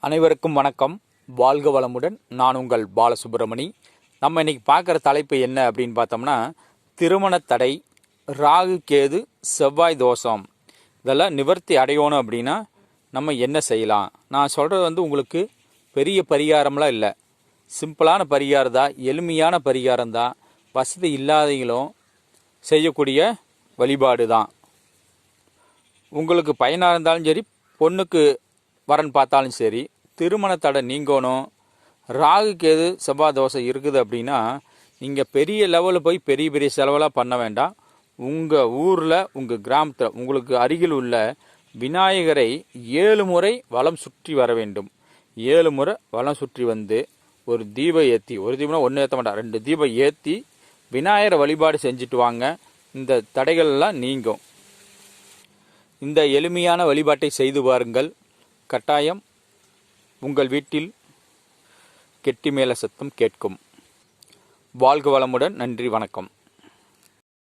அனைவருக்கும் வணக்கம். வாழ்க வளமுடன். நான் உங்கள் பாலசுப்ரமணி. நம்ம இன்னைக்கு பார்க்குற தலைப்பு என்ன அப்படின்னு பார்த்தோம்னா, திருமண தடை, ராகு கேது, செவ்வாய் தோஷம் இதெல்லாம் நிவர்த்தி அடையணும் அப்படின்னா நம்ம என்ன செய்யலாம். நான் சொல்கிறது உங்களுக்கு பெரிய பரிகாரம்லாம் இல்லை, சிம்பிளான பரிகாரம் தான், எளிமையான பரிகாரம் தான், வசதி இல்லாதவங்களும் செய்யக்கூடிய வழிபாடு தான். உங்களுக்கு பையனாக இருந்தாலும் சரி, பொண்ணுக்கு வரன் பார்த்தாலும் சரி, திருமண தடை நீங்கணும், ராகு கேது செவ்வாய் தோசை இருக்குது அப்படின்னா நீங்கள் பெரிய லெவலில் போய் பெரிய பெரிய செலவெல்லாம் பண்ண வேண்டாம். உங்கள் ஊரில், உங்கள் கிராமத்தில், உங்களுக்கு அருகில் உள்ள விநாயகரை 7 முறை வலம் சுற்றி வர வேண்டும். 7 முறை வலம் சுற்றி வந்து ஒரு தீபம் ஏற்றி, ஒரு தீபம்னா ஒன்று ஏற்ற மாட்டான், 2 தீபம் ஏற்றி விநாயகரை வழிபாடு செஞ்சுட்டு வாங்க. இந்த தடைகள்லாம் நீங்கும். இந்த எளிமையான வழிபாட்டை செய்து பாருங்கள். கட்டாயம் உங்கள் வீட்டில் கெட்டி மேல சத்தம் கேட்கும். வாழ்க வளமுடன். நன்றி, வணக்கம்.